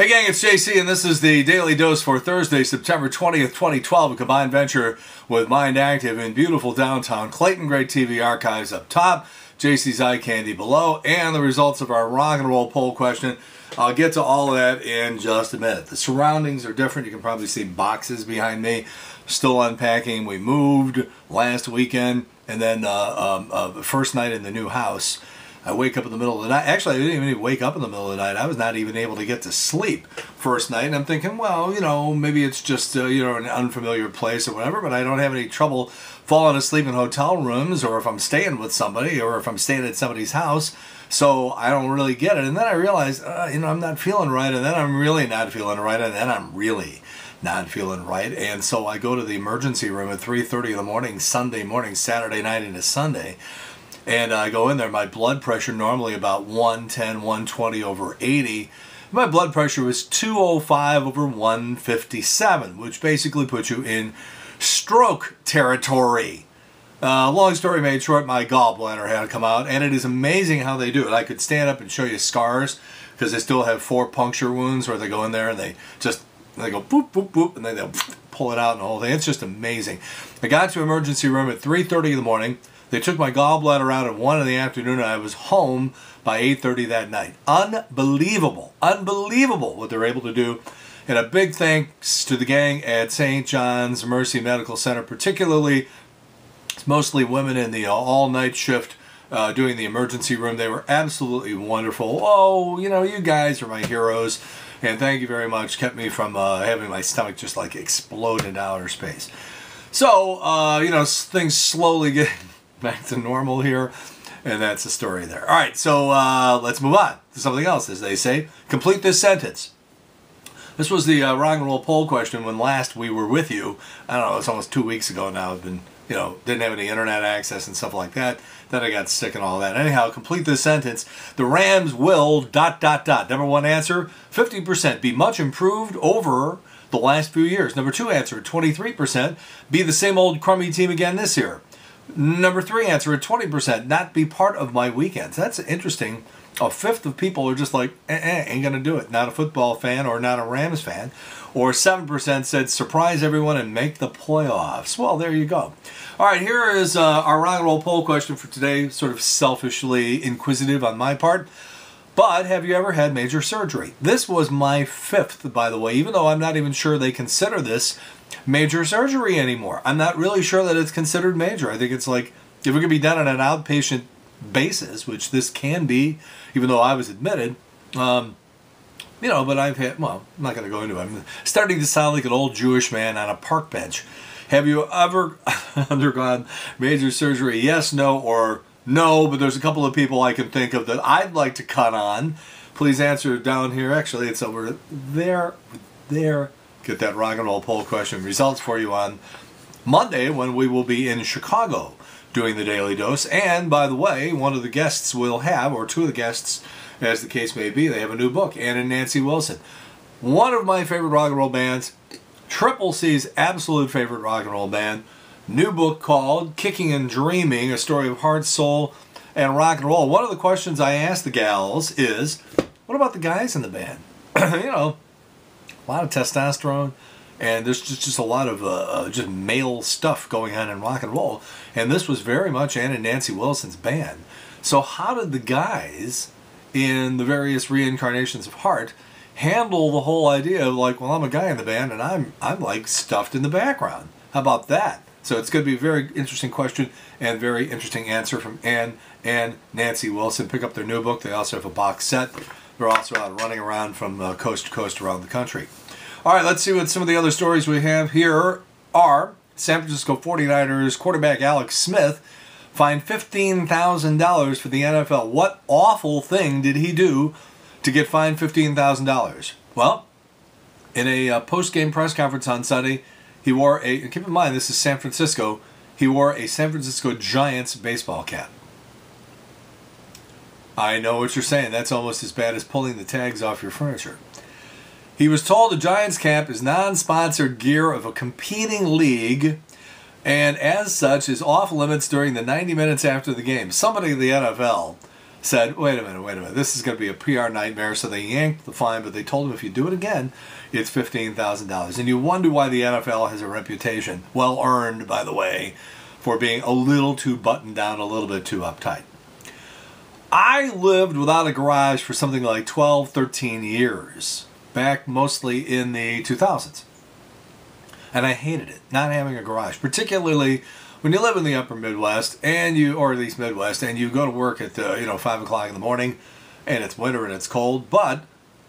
Hey gang, it's JC and this is the Daily Dose for Thursday, September 20th, 2012, a combined venture with Mind Active in beautiful downtown Clayton. Great TV archives up top, JC's Eye Candy below, and the results of our rock and roll poll question. I'll get to all of that in just a minute. The surroundings are different. You can probably see boxes behind me. Still unpacking. We moved last weekend, and then the first night in the new house, I wake up in the middle of the night. Actually, I didn't even wake up in the middle of the night. I was not even able to get to sleep first night. And I'm thinking, well, you know, maybe it's just, an unfamiliar place or whatever, but I don't have any trouble falling asleep in hotel rooms or if I'm staying with somebody or if I'm staying at somebody's house. So I don't really get it. And then I realized, I'm not feeling right. And then I'm really not feeling right. And then I'm really not feeling right. And so I go to the emergency room at 3:30 in the morning, Sunday morning, Saturday night into Sunday. And I go in there, my blood pressure normally about 110, 120 over 80. My blood pressure was 205 over 157, which basically puts you in stroke territory. Long story made short, my gallbladder had to come out, and it is amazing how they do it. I could stand up and show you scars, because they still have 4 puncture wounds where they go in there and they go boop, boop, boop, and then they'll pull it out and the whole thing. It's just amazing. I got to emergency room at 3:30 in the morning. They took my gallbladder out at 1 in the afternoon, and I was home by 8:30 that night. Unbelievable. Unbelievable what they're able to do. And a big thanks to the gang at St. John's Mercy Medical Center, particularly. It's mostly women in the all-night shift doing the emergency room. They were absolutely wonderful. Oh, you guys are my heroes. And thank you very much. Kept me from having my stomach just like explode into outer space. So, things slowly get back to normal here, and that's the story there. All right, so let's move on to something else, as they say. Complete this sentence. This was the rock and roll poll question when last we were with you. I don't know, it's almost 2 weeks ago now. I've been, didn't have any internet access and stuff like that. Then I got sick and all that. Anyhow, complete this sentence. The Rams will ... Number one answer, 50%, be much improved over the last few years. Number two answer, 23%, be the same old crummy team again this year. Number three answer at 20%, not be part of my weekends. That's interesting. A fifth of people are just like, ain't going to do it. Not a football fan or not a Rams fan. Or 7% said, surprise everyone and make the playoffs. Well, there you go. All right, here is our rock and roll poll question for today. Sort of selfishly inquisitive on my part. But have you ever had major surgery? This was my 5th, by the way, even though I'm not even sure they consider this major surgery anymore. I'm not really sure that it's considered major. I think it's like, if it can be done on an outpatient basis, which this can be, even though I was admitted, but I've had, well, I'm not going to go into it. I'm starting to sound like an old Jewish man on a park bench. Have you ever undergone major surgery? Yes, no, or no, but there's a couple of people I can think of that I'd like to cut on. Please answer down here. Actually, it's over there. Get that rock and roll poll question results for you on Monday when we will be in Chicago doing the Daily Dose. And by the way, one of the guests will have, or two of the guests, as the case may be, they have a new book, Ann and Nancy Wilson. One of my favorite rock and roll bands, Triple C's absolute favorite rock and roll band. New book called Kicking and Dreaming, a story of heart, soul, and rock and roll. One of the questions I asked the gals is, what about the guys in the band? A lot of testosterone, and there's just a lot of just male stuff going on in rock and roll. And this was very much Ann and Nancy Wilson's band. So how did the guys in the various reincarnations of Heart handle the whole idea of like, well, I'm a guy in the band and I'm like stuffed in the background? How about that? So it's going to be a very interesting question and very interesting answer from Ann and Nancy Wilson. Pick up their new book. They also have a box set. They're also out running around from coast to coast around the country. All right, let's see what some of the other stories we have here are. San Francisco 49ers quarterback Alex Smith fined $15,000 for the NFL. What awful thing did he do to get fined $15,000? Well, in a post-game press conference on Sunday, he wore a, keep in mind this is San Francisco, he wore a San Francisco Giants baseball cap. I know what you're saying. That's almost as bad as pulling the tags off your furniture. He was told the Giants cap is non-sponsored gear of a competing league and as such is off limits during the 90 minutes after the game. Somebody in the NFL said, wait a minute, this is going to be a PR nightmare, so they yanked the fine, but they told him if you do it again, it's $15,000. And you wonder why the NFL has a reputation, well earned, by the way, for being a little too buttoned down, a little bit too uptight. I lived without a garage for something like 12, 13 years, back mostly in the 2000s. And I hated it, not having a garage, particularly when you live in the upper Midwest, and or at least Midwest, and you go to work at 5 o'clock in the morning, and it's winter and it's cold. But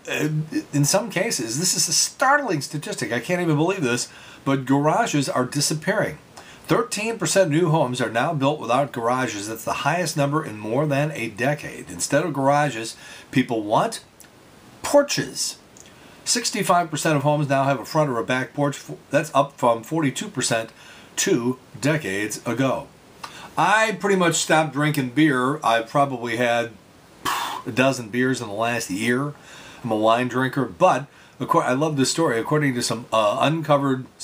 in some cases, this is a startling statistic. I can't even believe this, but garages are disappearing. 13% of new homes are now built without garages. That's the highest number in more than a decade. Instead of garages, people want porches. 65% of homes now have a front or a back porch. That's up from 42% 2 decades ago. I pretty much stopped drinking beer. I've probably had a dozen beers in the last year. I'm a wine drinker, but I love this story. According to some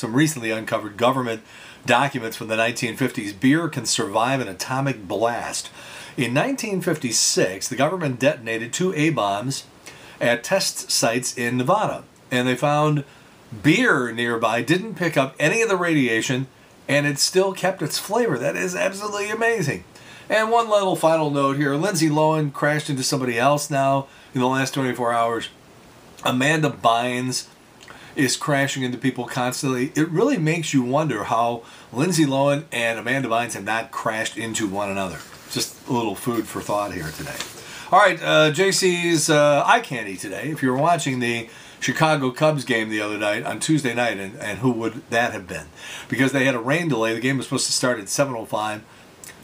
recently uncovered government documents from the 1950s, beer can survive an atomic blast. In 1956, the government detonated 2 A-bombs at test sites in Nevada, and they found beer nearby didn't pick up any of the radiation, and it still kept its flavor. That is absolutely amazing. And one little final note here. Lindsay Lohan crashed into somebody else now in the last 24 hours. Amanda Bynes is crashing into people constantly. It really makes you wonder how Lindsay Lohan and Amanda Bynes have not crashed into one another. Just a little food for thought here today. All right, JC's eye candy today. If you were watching the Chicago Cubs game the other night, on Tuesday night, and who would that have been? Because they had a rain delay. The game was supposed to start at 7:05.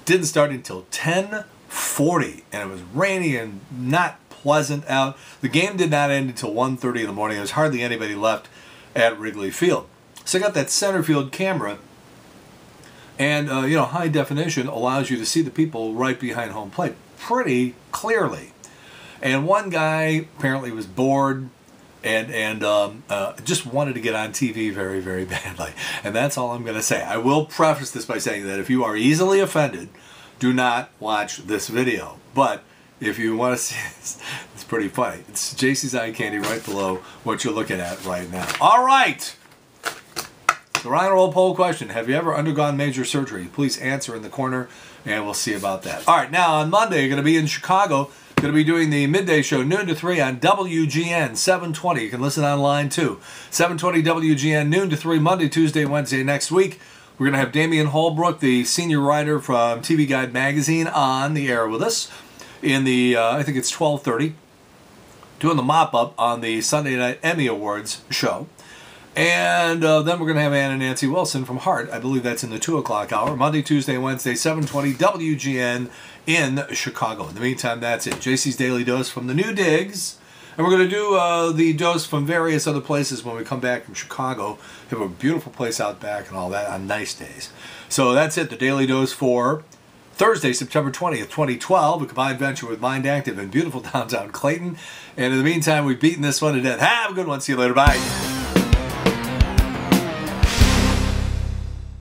Didn't start until 10:40, and it was rainy and not pleasant out. The game did not end until 1:30 in the morning. There was hardly anybody left at Wrigley Field. So I got that center field camera, and high definition allows you to see the people right behind home plate pretty clearly. And one guy apparently was bored and just wanted to get on TV very, very badly. And that's all I'm going to say. I will preface this by saying that if you are easily offended, do not watch this video. But if you want to see this, it's pretty funny. It's JC's Eye Candy right below what you're looking at right now. All right. The Ryan Roll poll question. Have you ever undergone major surgery? Please answer in the corner, and we'll see about that. All right. Now, on Monday, you're going to be in Chicago. Going to be doing the midday show, noon to 3 on WGN 720. You can listen online, too. 720 WGN, noon to 3, Monday, Tuesday, Wednesday next week. We're going to have Damian Holbrook, the senior writer from TV Guide magazine, on the air with us in the, I think it's 12:30, doing the mop-up on the Sunday Night Emmy Awards show. And then we're going to have Ann and Nancy Wilson from Heart. I believe that's in the 2 o'clock hour. Monday, Tuesday, Wednesday, 720 WGN in Chicago. In the meantime, that's it. JC's Daily Dose from the New Digs. And we're going to do the dose from various other places when we come back from Chicago. We have a beautiful place out back and all that on nice days. So that's it. The Daily Dose for Thursday, September 20th, 2012. A combined venture with Mind Active in beautiful downtown Clayton. And in the meantime, we've beaten this one to death. Have a good one. See you later. Bye.